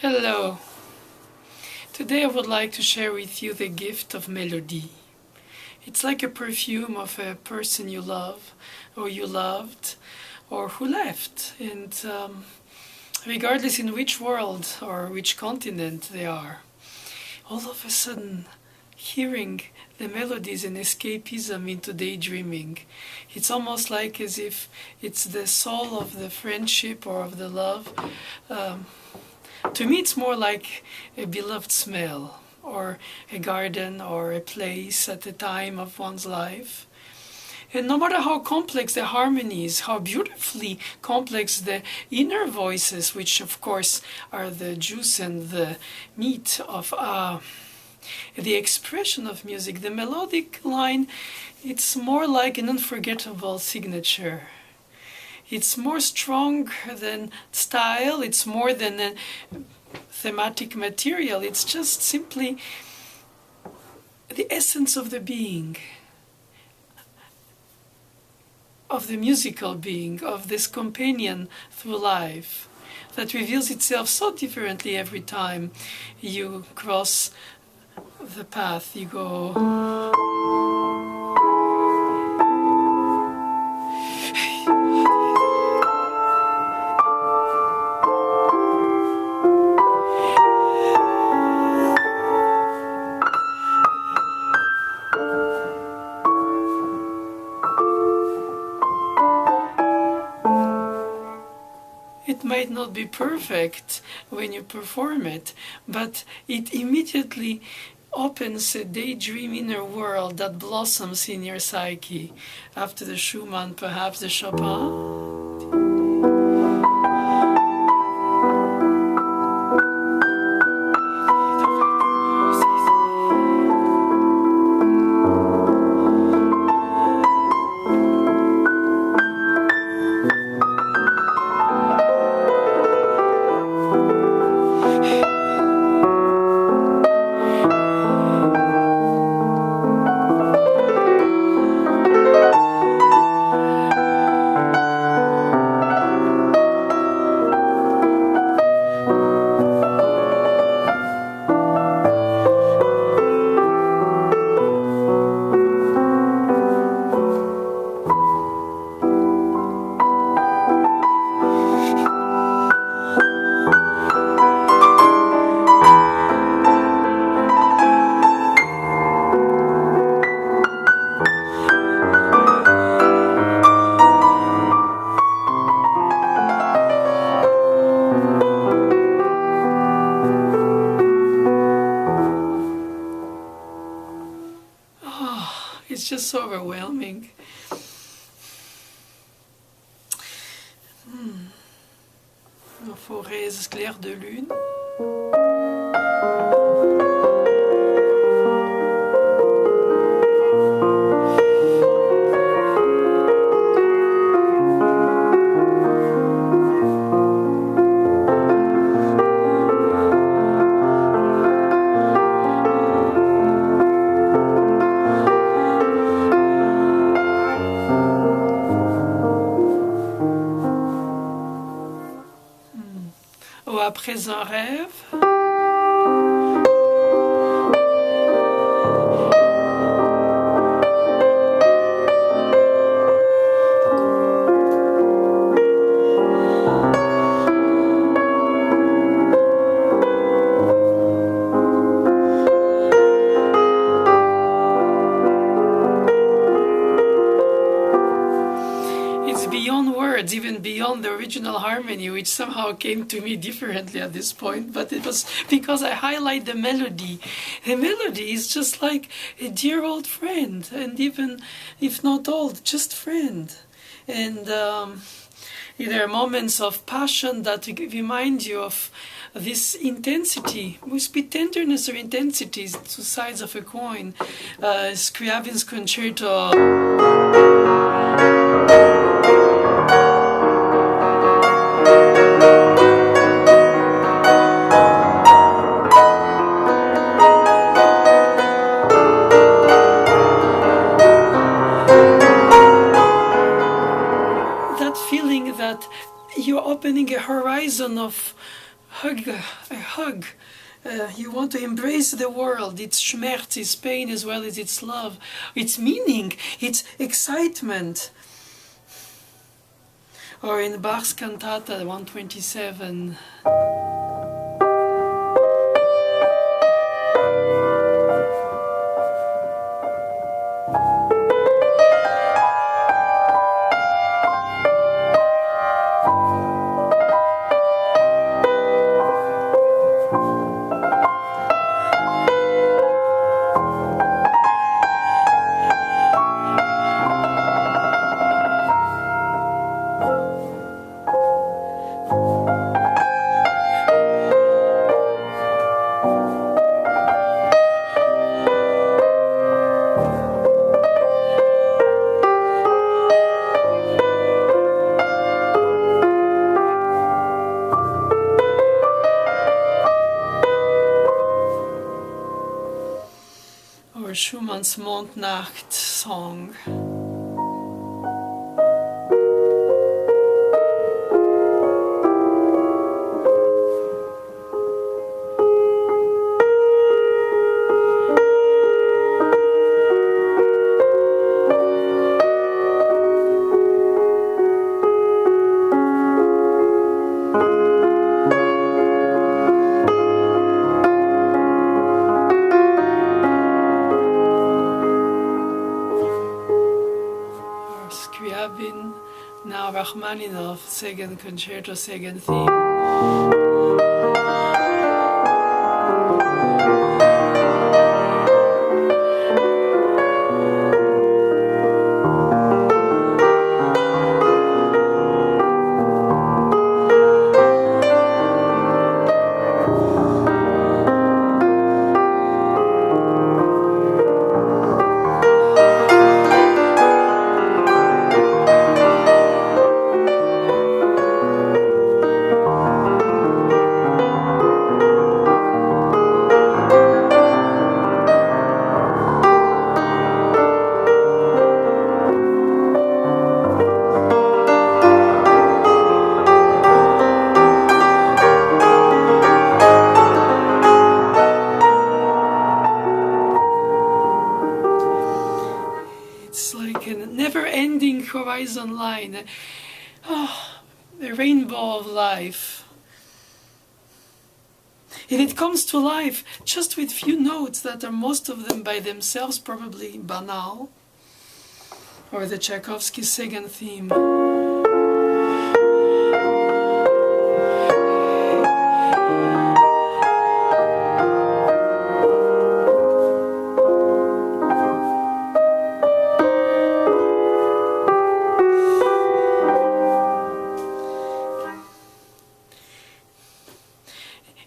Hello. Today I would like to share with you the gift of melody. It's like a perfume of a person you love, or you loved, or who left. And regardless in which world or which continent they are, all of a sudden, hearing the melodies and escapism into daydreaming. It's almost like as if it's the soul of the friendship or of the love. To me, it's more like a beloved smell, or a garden, or a place at the time of one's life. And no matter how complex the harmonies, how beautifully complex the inner voices, which of course are the juice and the meat of the expression of music, the melodic line, it's more like an unforgettable signature. It's more strong than style, it's more than a thematic material, it's just simply the essence of the being, of the musical being, of this companion through life that reveals itself so differently every time you cross the path you go. It might not be perfect when you perform it, but it immediately opens a daydream inner world that blossoms in your psyche. After the Schumann, perhaps the Chopin. It's just so overwhelming. Forêts claires de lune. Ou après un rêve. Beyond words, even beyond the original harmony, which somehow came to me differently at this point, but it was because I highlight the melody. The melody is just like a dear old friend, and even if not old, just friend. And there are moments of passion that remind you of this intensity. Must be tenderness or intensity, two sides of a coin. Scriabin's concerto. That feeling that you're opening a horizon of how hug. You want to embrace the world, its schmerz, its pain, as well as its love, its meaning, its excitement. Or in Bach's Cantata 127. Or Schumann's Mondnacht song. Now Rachmaninoff, second concerto, second theme. Never-ending horizon line, the rainbow of life. And it comes to life just with few notes that are most of them by themselves probably banal. Or the Tchaikovsky second theme.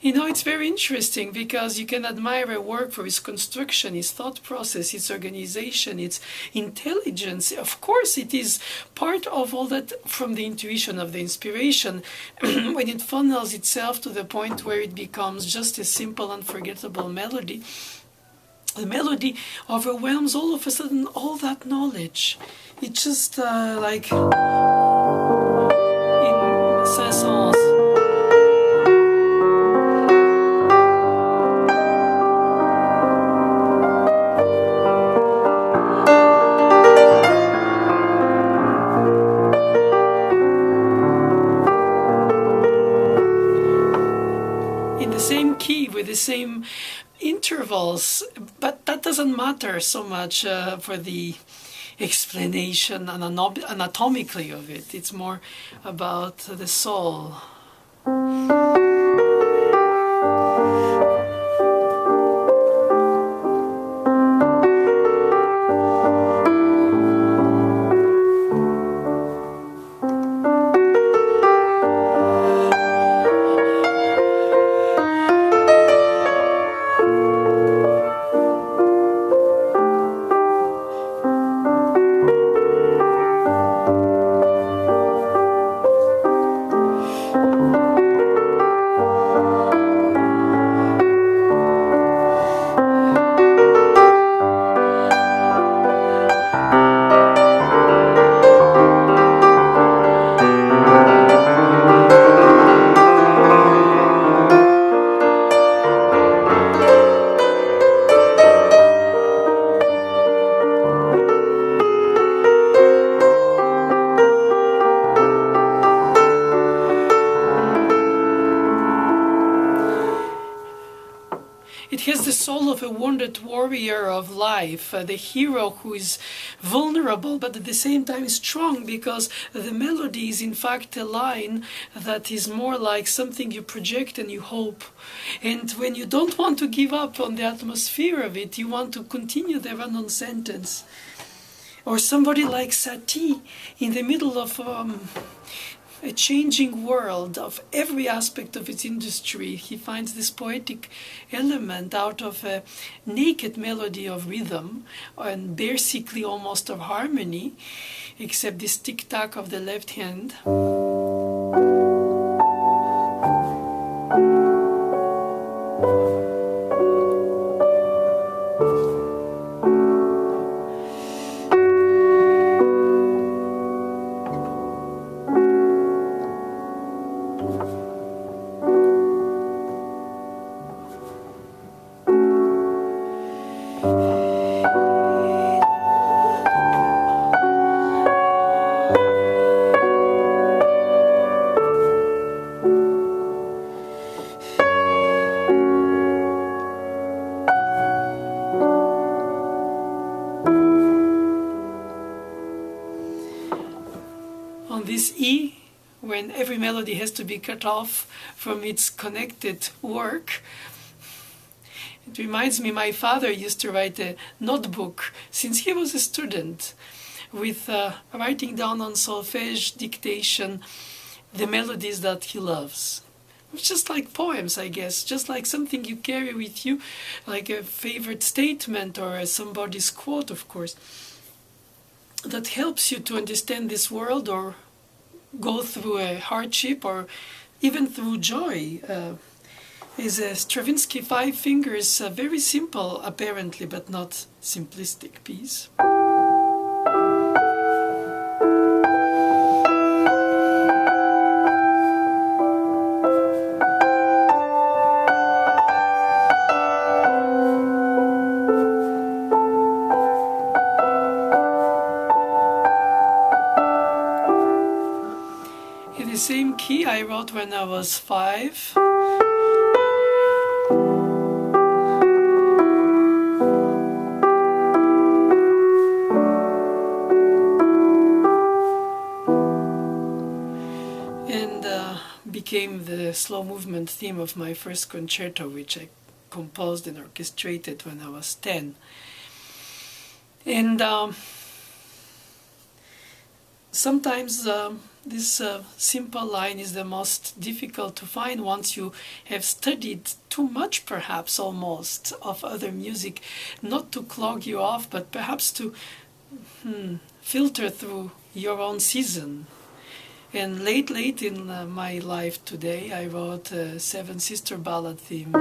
You know, it's very interesting because you can admire a work for its construction, its thought process, its organization, its intelligence. Of course, it is part of all that from the intuition of the inspiration when it funnels itself to the point where it becomes just a simple, unforgettable melody. The melody overwhelms all of a sudden all that knowledge. It's just like in Saint-Saëns. Key with the same intervals, but that doesn't matter so much for the explanation anatomically of it. It's more about the soul. It has the soul of a wounded warrior of life, the hero who is vulnerable but at the same time strong, because the melody is in fact a line that is more like something you project and you hope. And when you don't want to give up on the atmosphere of it, you want to continue the run-on sentence. Or somebody like Satie, in the middle of a changing world of every aspect of its industry, he finds this poetic element out of a naked melody of rhythm and basically almost of harmony, except this tic-tac of the left hand. On this E, when every melody has to be cut off from its connected work, it reminds me, my father used to write a notebook since he was a student, with writing down on solfège dictation the melodies that he loves. It's just like poems, I guess, just like something you carry with you, like a favorite statement or somebody's quote, of course, that helps you to understand this world or go through a hardship or even through joy. Is a Stravinsky Five Fingers, a very simple, apparently, but not simplistic piece. In the same key I wrote when I was 5. Became the slow movement theme of my first concerto, which I composed and orchestrated when I was 10. And sometimes this simple line is the most difficult to find once you have studied too much, perhaps almost, of other music, not to clog you off, but perhaps to filter through your own season. And late in my life today, I wrote a Seven Sister Ballad theme.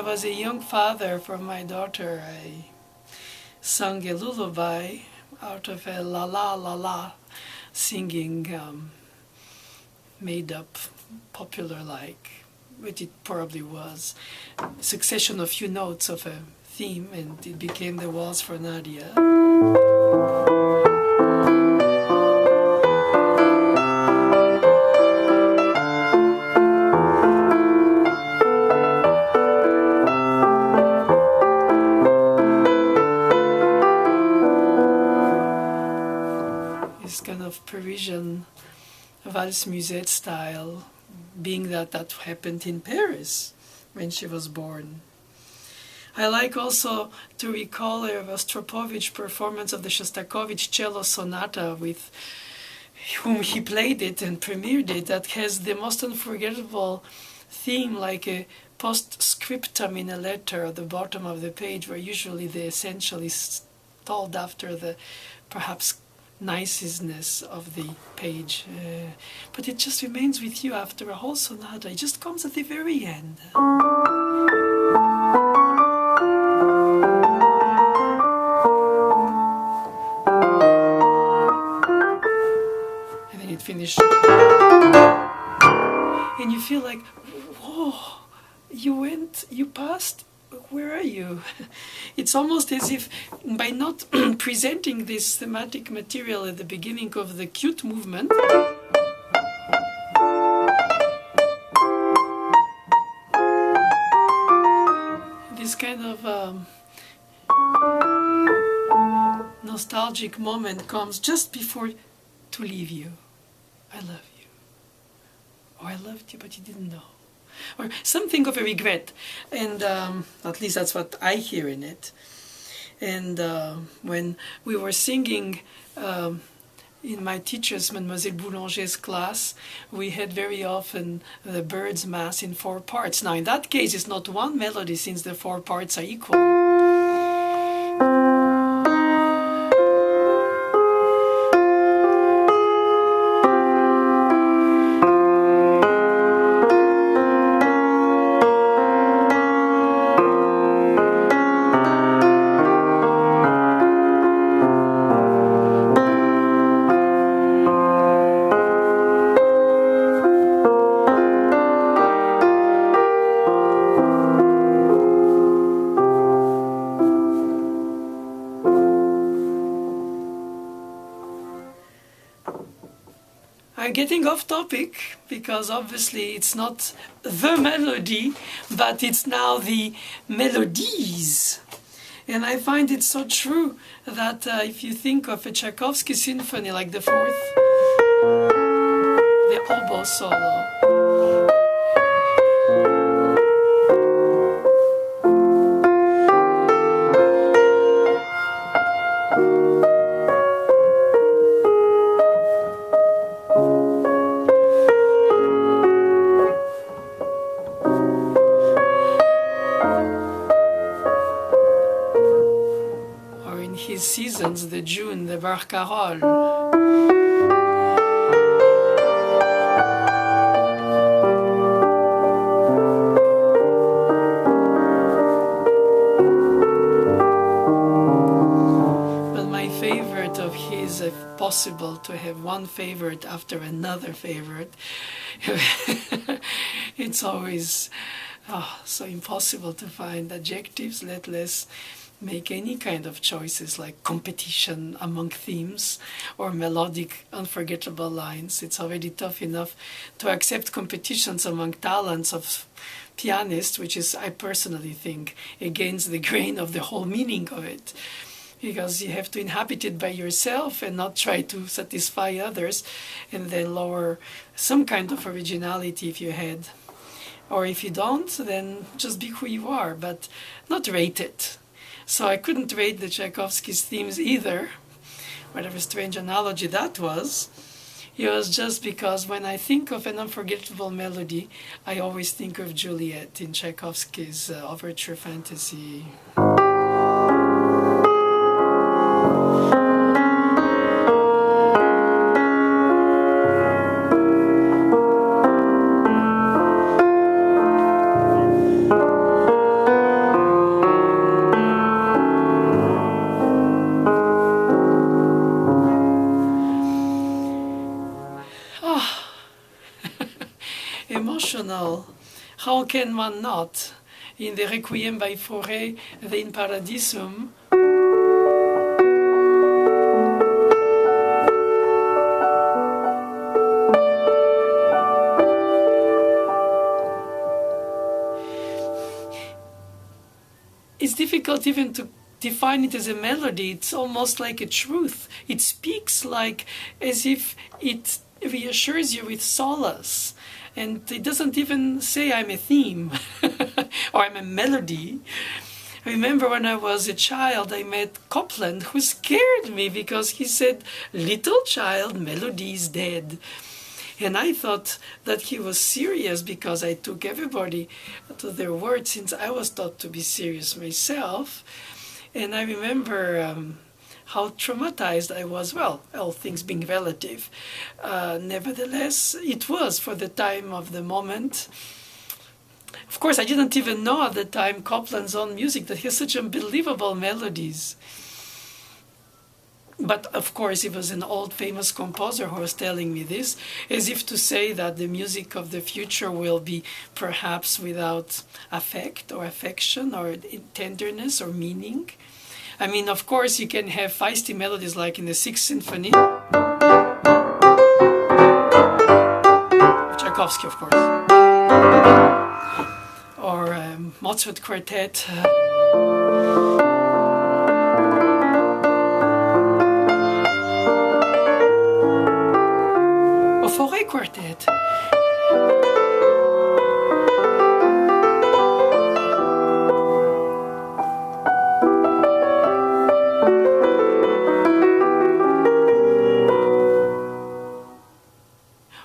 As a young father for my daughter, I sung a lullaby out of a la la la la singing, made up, popular like, but it probably was a succession of few notes of a theme, and it became the Waltz for Nadia. Parisian valse musette style, being that happened in Paris when she was born. I like also to recall a Rostropovich performance of the Shostakovich cello sonata with whom he played it and premiered it, that has the most unforgettable theme, like a postscriptum in a letter at the bottom of the page, where usually the essential is told after the perhaps niceness of the page, but it just remains with you after a whole sonata. It just comes at the very end. And then it finished. And you feel like, whoa, you passed, where are you? It's almost as if by not presenting this thematic material at the beginning of the cute movement, this kind of nostalgic moment comes just before to leave you. I love you. Or I loved you, but you didn't know. Or something of a regret. And at least that's what I hear in it. And when we were singing in my teacher's, Mademoiselle Boulanger's class, we had very often the Bird's Mass in 4 parts. Now in that case it's not one melody, since the 4 parts are equal. I'm getting off topic because obviously it's not the melody, but it's now the melodies. And I find it so true that if you think of a Tchaikovsky symphony like the 4th, the oboe solo, seasons, the June, the Barcarolle. But my favorite of his, if possible to have one favorite after another favorite, it's always so impossible to find adjectives, let less make any kind of choices like competition among themes or melodic unforgettable lines. It's already tough enough to accept competitions among talents of pianists, which is, I personally think, against the grain of the whole meaning of it, because you have to inhabit it by yourself and not try to satisfy others, and then lower some kind of originality if you had. Or if you don't, then just be who you are, but not rate it. So I couldn't rate the Tchaikovsky's themes either, whatever strange analogy that was. It was just because when I think of an unforgettable melody, I always think of Juliet in Tchaikovsky's Overture Fantasy. Emotional. How can one not? In the Requiem by Fauré, the In Paradisum, it's difficult even to define it as a melody. It's almost like a truth. It speaks like as if it reassures you with solace. And it doesn't even say I'm a theme or I'm a melody. I remember when I was a child, I met Copland, who scared me because he said, "Little child, melody is dead." And I thought that he was serious because I took everybody to their word, since I was taught to be serious myself. And I remember how traumatized I was. Well, all things being relative. Nevertheless, it was for the time of the moment. Of course, I didn't even know at the time Copland's own music, that he has such unbelievable melodies. But of course, it was an old famous composer who was telling me this, as if to say that the music of the future will be perhaps without affect or affection or tenderness or meaning. I mean, of course, you can have feisty melodies like in the Sixth Symphony, Tchaikovsky, of course, or Mozart Quartet. Forêt Quartet.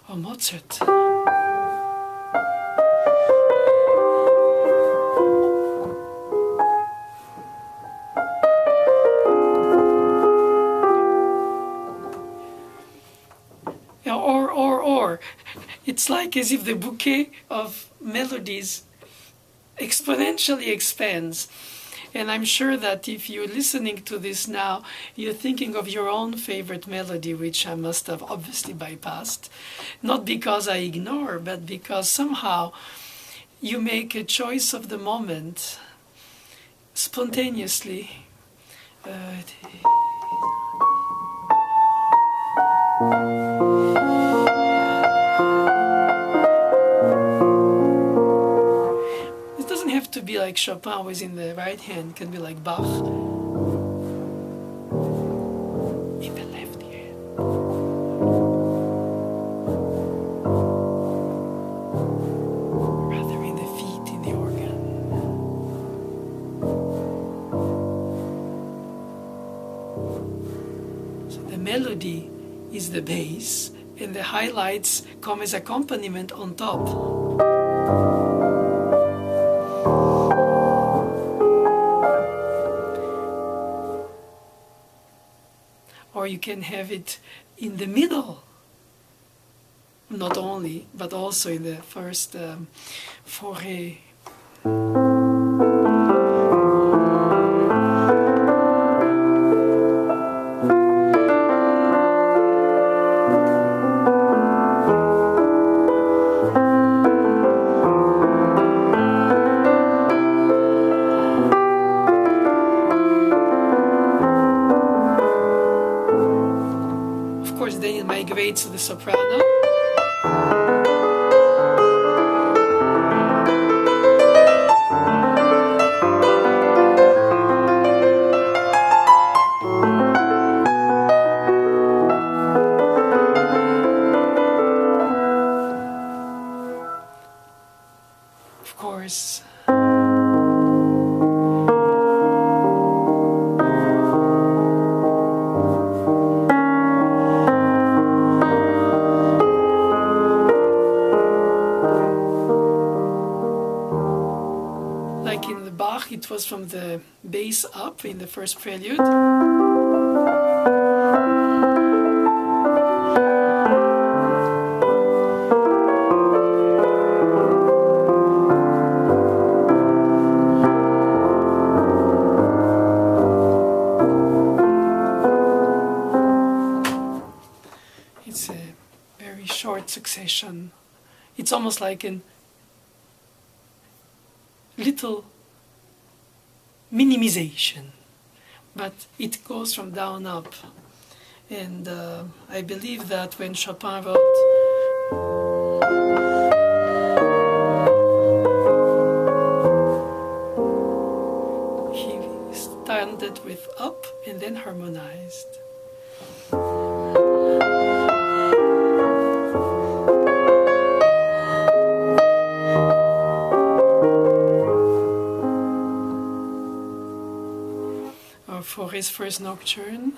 Or Mozart. Or it's like as if the bouquet of melodies exponentially expands. And I'm sure that if you're listening to this now, you're thinking of your own favorite melody, which I must have obviously bypassed. Not because I ignore, but because somehow you make a choice of the moment spontaneously. To be like Chopin was in the right hand, can be like Bach in the left hand. Rather in the feet, in the organ. So the melody is the bass, and the highlights come as accompaniment on top. Or you can have it in the middle, not only, but also in the first Forêt. Then it migrates to the soprano. Of course. Like in the Bach, it was from the bass up in the first prelude. It's a very short succession. It's almost like a little minimization, but it goes from down up. And I believe that when Chopin wrote he started with up and then harmonized. For his first nocturne.